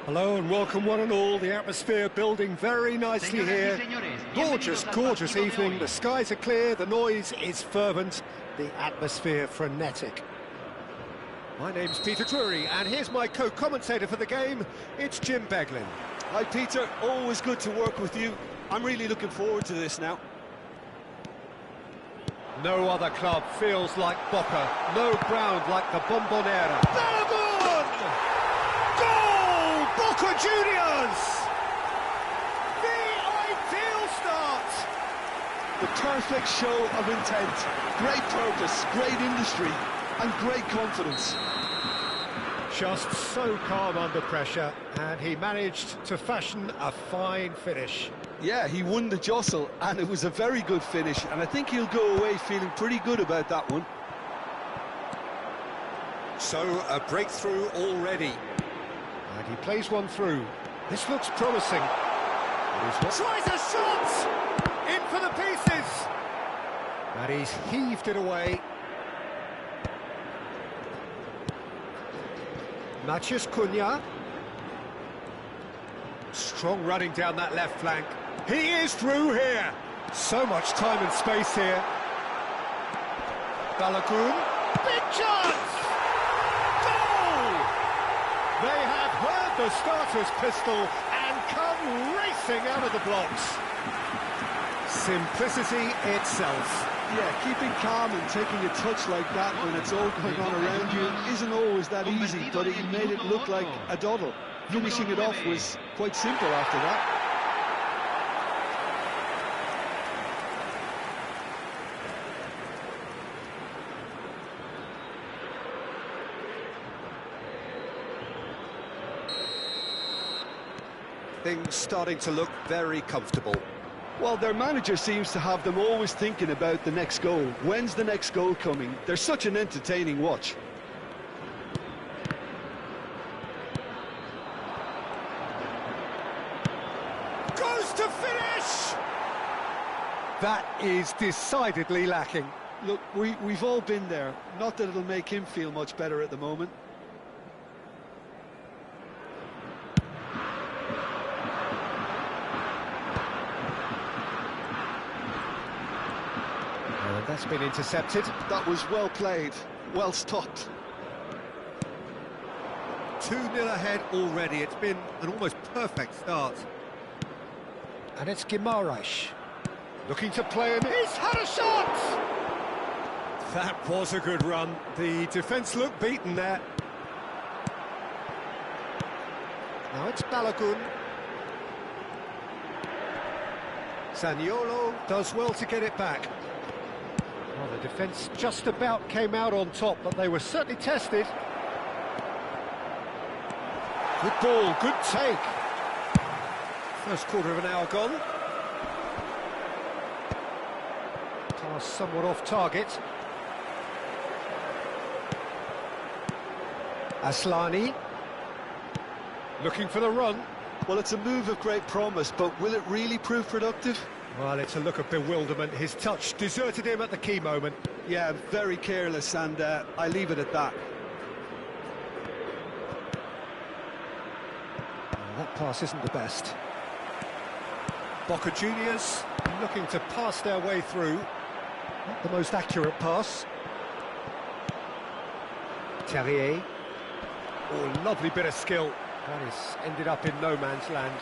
Hello and welcome one and all. The atmosphere building very nicely here. Gorgeous, gorgeous evening. The skies are clear, the noise is fervent, the atmosphere frenetic. My name's Peter Drury and here's my co-commentator for the game. It's Jim Beglin. Hi Peter, always good to work with you. I'm really looking forward to this now. No other club feels like Boca, no ground like the Bombonera. Boca Juniors! The ideal start! The perfect show of intent, great purpose, great industry, and great confidence. Just so calm under pressure, and he managed to fashion a fine finish. Yeah, he won the jostle, and it was a very good finish, and I think he'll go away feeling pretty good about that one. So, a breakthrough already. And he plays one through. This looks promising. Tries a shot! In for the pieces! And he's heaved it away. Matheus Cunha. Strong running down that left flank. He is through here. So much time and space here. Balogun. Big chance! They have heard the starter's pistol and come racing out of the blocks. Simplicity itself. Yeah, keeping calm and taking a touch like that when it's all going on around you isn't always that easy, but he made it look like a doddle. Finishing it off was quite simple after that. Things starting to look very comfortable. Well, their manager seems to have them always thinking about the next goal. When's the next goal coming? They're such an entertaining watch. Goes to finish! That is decidedly lacking. Look, we've all been there. Not that it'll make him feel much better at the moment. That's been intercepted. That was well played, well stopped. 2-0 ahead already. It's been an almost perfect start. And it's Guimaraes. Looking to play him. He's had a shot! That was a good run. The defence looked beaten there. Now it's Balogun. Zaniolo does well to get it back. Well, the defence just about came out on top, but they were certainly tested. Good ball, good take. First quarter of an hour gone. Pass somewhat off target. Aslani. Looking for the run. Well, it's a move of great promise, but will it really prove productive? Well, it's a look of bewilderment. His touch deserted him at the key moment. Yeah, very careless, and I leave it at that. That pass isn't the best. Boca Juniors looking to pass their way through. Not the most accurate pass. Terrier. Oh, lovely bit of skill. That has ended up in no man's land.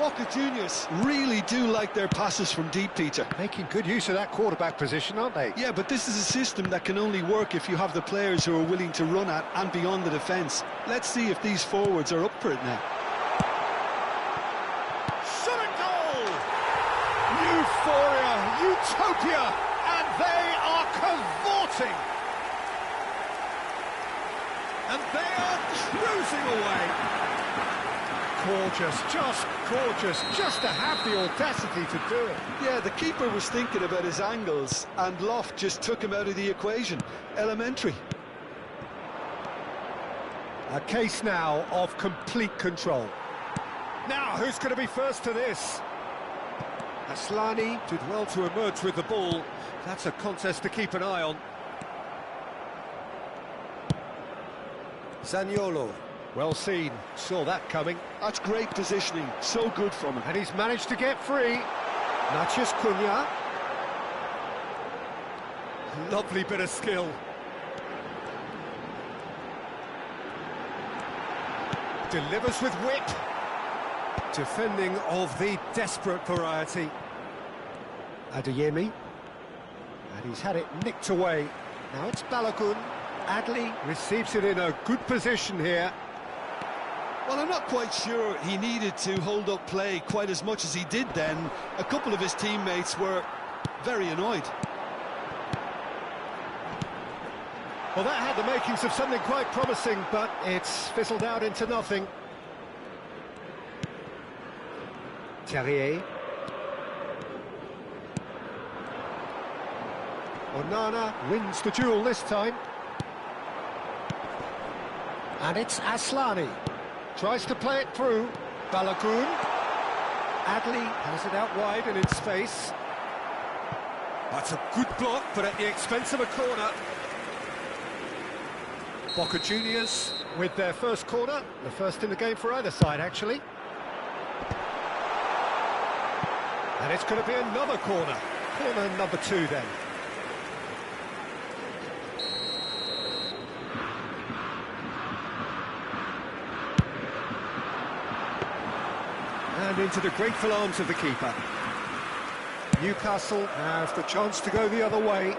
Boca Juniors really do like their passes from deep, Peter. Making good use of that quarterback position, aren't they? Yeah, but this is a system that can only work if you have the players who are willing to run at and beyond the defence. Let's see if these forwards are up for it now. Shot a goal! Euphoria, utopia, and they are cavorting. And they are cruising away. Gorgeous, just to have the audacity to do it. Yeah, the keeper was thinking about his angles, and Loft just took him out of the equation. Elementary. A case now of complete control. Now, who's going to be first to this? Aslani did well to emerge with the ball. That's a contest to keep an eye on. Zaniolo. Well seen, saw that coming. That's great positioning, so good from him. And he's managed to get free. Natchez Cunha. Lovely bit of skill. Delivers with wit. Defending of the desperate variety. Adeyemi. And he's had it nicked away. Now it's Balogun. Adli receives it in a good position here. Well, I'm not quite sure he needed to hold up play quite as much as he did then. A couple of his teammates were very annoyed. Well, that had the makings of something quite promising, but it's fizzled out into nothing. Terrier. Onana wins the duel this time. And it's Aslani. Tries to play it through. Balogun. Adli has it out wide and in space. That's a good block, but at the expense of a corner. Boca Juniors with their first corner. The first in the game for either side, actually. And it's going to be another corner. Corner number 2, then. And into the grateful arms of the keeper. Newcastle have the chance to go the other way.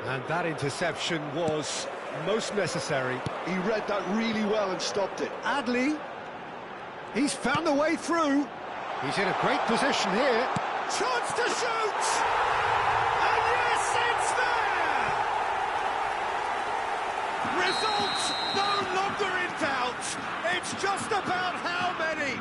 And that interception was most necessary. He read that really well and stopped it. Adli, he's found a way through. He's in a great position here. Chance to shoot! And yes, it's there! Result no longer in doubt. It's just about how many.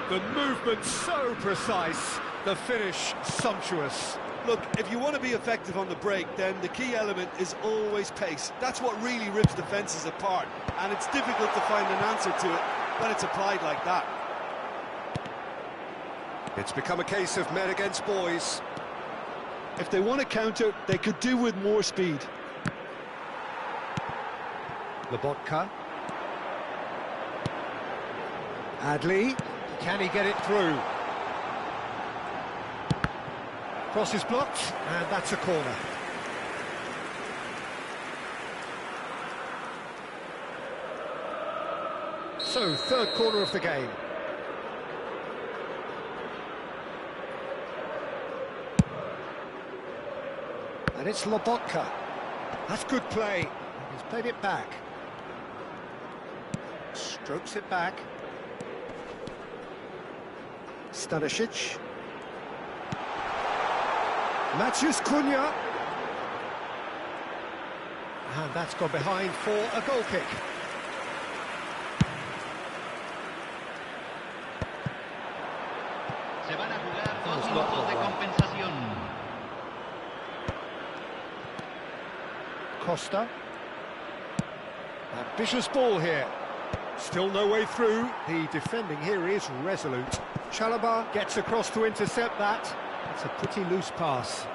The movement so precise, the finish sumptuous. Look, if you want to be effective on the break, then the key element is always pace. That's what really rips defences apart, and it's difficult to find an answer to it when it's applied like that. It's become a case of men against boys. If they want to counter, they could do with more speed. Boca. Adli, can he get it through? Cross is blocked, and that's a corner. So, third corner of the game. And it's Lobotka. That's good play. He's played it back. Strokes it back. Stanisic. Natchez Cunha. And that's gone behind for a goal kick. Se van a jugar 2 minutos de compensación. Costa. Ambitious ball here. Still no way through. The defending here is resolute. Chalobah gets across to intercept that. It's a pretty loose pass.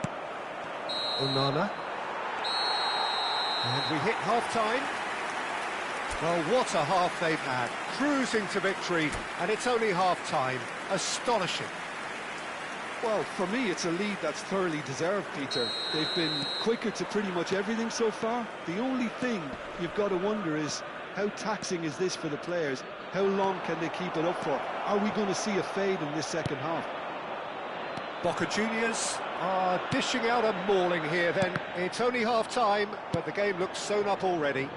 Onana. And we hit half-time. Well, what a half they've had. Cruising to victory, and it's only half-time. Astonishing. Well, for me, it's a lead that's thoroughly deserved, Peter. They've been quicker to pretty much everything so far. The only thing you've got to wonder is, how taxing is this for the players? How long can they keep it up for? Are we going to see a fade in this second half? Boca Juniors are dishing out a mauling here then. It's only half-time, but the game looks sewn up already.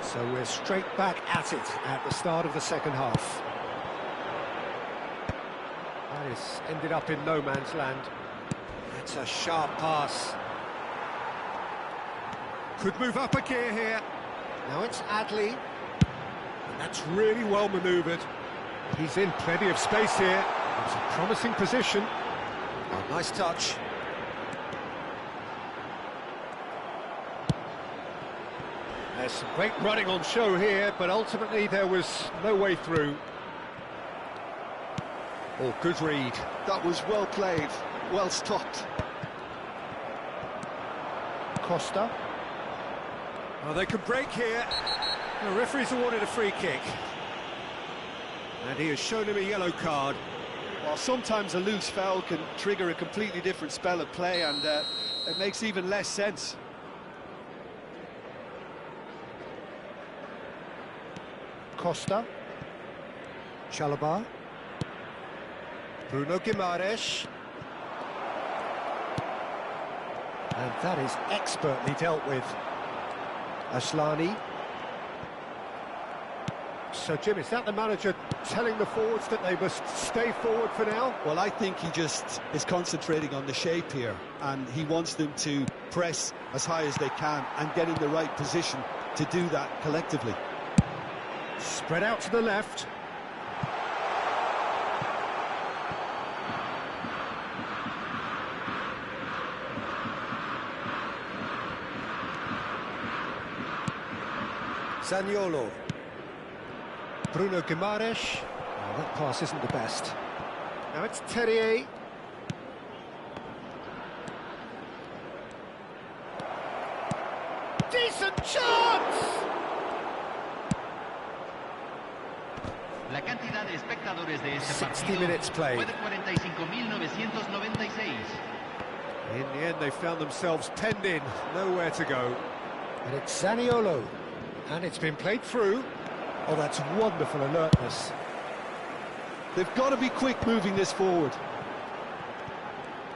So we're straight back at it at the start of the second half. That is ended up in no man's land. That's a sharp pass. Could move up a gear here. Now it's Adley. And that's really well manoeuvred. He's in plenty of space here. It's a promising position. Oh, nice touch. There's some great running on show here, but ultimately there was no way through. Oh, good read. That was well played, well stopped. Costa. Oh, they can break here. The referee's awarded a free kick. And he has shown him a yellow card. Well, sometimes a loose foul can trigger a completely different spell of play, and it makes even less sense. Costa. Chalobah. Bruno Guimaraes. And that is expertly dealt with. Aslani. So, Jim, is that the manager telling the forwards that they must stay forward for now? Well, I think he just is concentrating on the shape here, and he wants them to press as high as they can and get in the right position to do that collectively. Spread out to the left. Zaniolo. Bruno Guimaraes. Oh, that pass isn't the best. Now it's Terrier. Decent chance! La cantidad de espectadores de este 60 partido minutes played. fue de 45.996. In the end, they found themselves penned in, nowhere to go. And it's Zaniolo. And it's been played through. Oh, that's wonderful alertness. They've got to be quick moving this forward.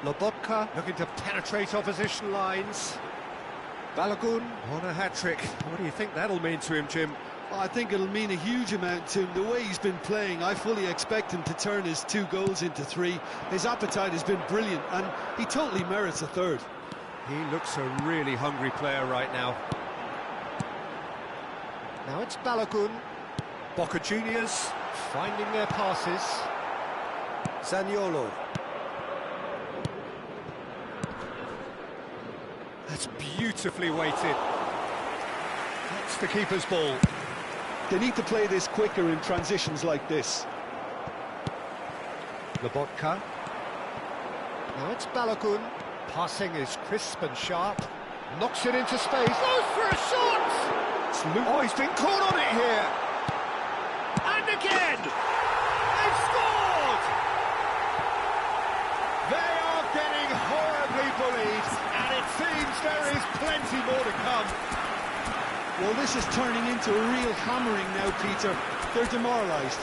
Lobotka looking to penetrate opposition lines. Balogun on a hat-trick. What do you think that'll mean to him, Jim? Well, I think it'll mean a huge amount to him. The way he's been playing, I fully expect him to turn his 2 goals into 3. His appetite has been brilliant, and he totally merits a 3rd. He looks a really hungry player right now. Now it's Balogun. Boca Juniors finding their passes. Zaniolo. That's beautifully weighted. That's the keeper's ball. They need to play this quicker in transitions like this. Lobotka. Now it's Balogun. Passing is crisp and sharp. Knocks it into space. Goes for a shot! Oh, he's been caught on it here. And again! They've scored! They are getting horribly bullied, and it seems there is plenty more to come. Well, this is turning into a real hammering now, Peter. They're demoralised.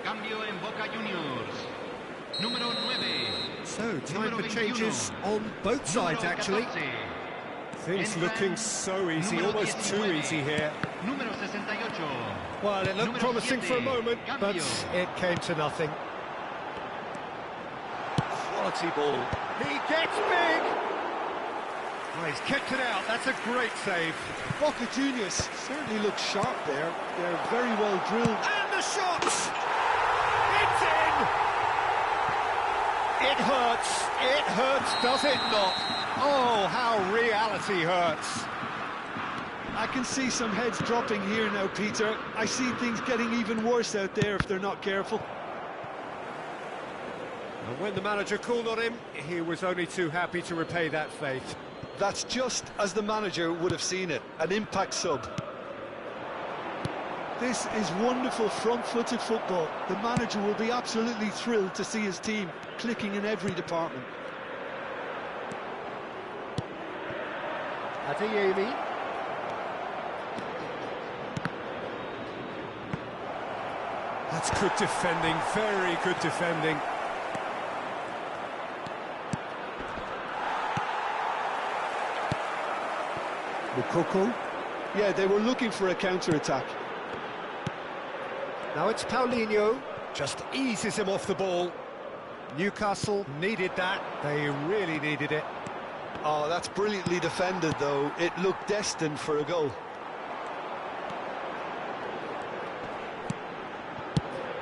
Cambio en Boca Juniors. Número 9. So, time for changes on both sides, actually. Things looking so easy, almost too easy here. Número 68. Well, it looked promising for a moment, but it came to nothing. Quality ball. He gets big! Oh, he's kept it out, that's a great save. Boca Juniors certainly look sharp there. They're very well drilled. And the shot! It's in! It hurts, does it not? Oh, how reality hurts. I can see some heads dropping here now, Peter. I see things getting even worse out there if they're not careful. And when the manager called on him, he was only too happy to repay that faith. That's just as the manager would have seen it, an impact sub. This is wonderful front-footed football. The manager will be absolutely thrilled to see his team clicking in every department. Adeyemi. That's good defending, very good defending. Mukoko. Yeah, they were looking for a counter-attack. Now it's Paulinho, just eases him off the ball. Newcastle needed that, they really needed it. Oh, that's brilliantly defended, though. It looked destined for a goal.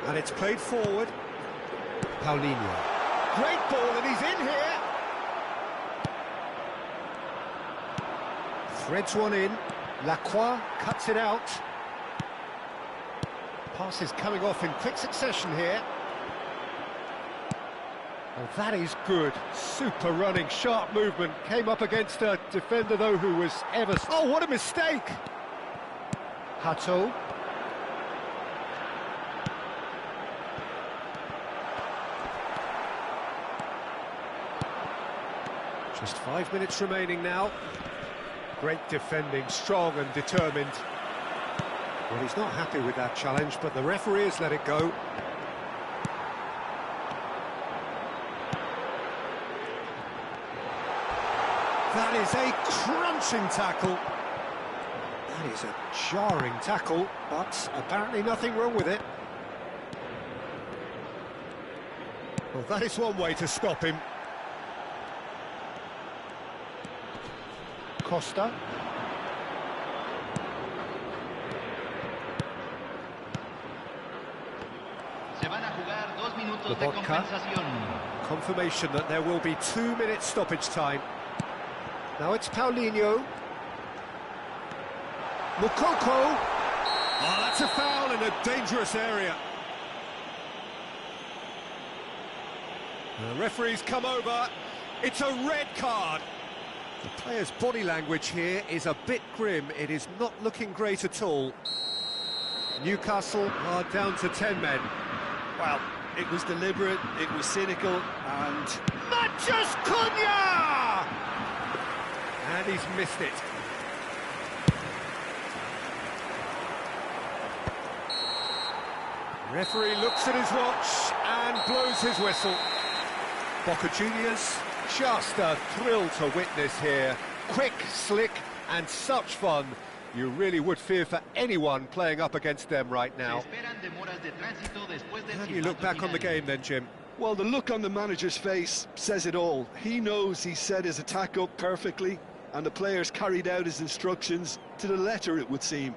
And it's played forward. Paulinho. Great ball, and he's in here. Threads one in. Lacroix cuts it out. Pass is coming off in quick succession here. Oh, that is good. Super running, sharp movement. Came up against a defender, though, who was ever... Oh, what a mistake! Hato. Just 5 minutes remaining now. Great defending, strong and determined. Well, he's not happy with that challenge, but the referee has let it go. That is a crunching tackle. That is a jarring tackle, but apparently nothing wrong with it. Well, that is one way to stop him. Costa. Se van a jugar 2 minutos de Boca. compensación. Confirmation that there will be 2 minutes stoppage time. Now it's Paulinho. Mukoko. Oh, that's a foul in a dangerous area. The referee's come over. It's a red card. The player's body language here is a bit grim. It is not looking great at all. Newcastle are down to 10 men. Well, it was deliberate, it was cynical, and... Mathias Cunha! And he's missed it. Referee looks at his watch and blows his whistle. Boca Juniors, just a thrill to witness here. Quick, slick, and such fun. You really would fear for anyone playing up against them right now. How do you look back on the game then, Jim? Well, the look on the manager's face says it all. He knows he set his attack up perfectly, and the players carried out his instructions to the letter, it would seem.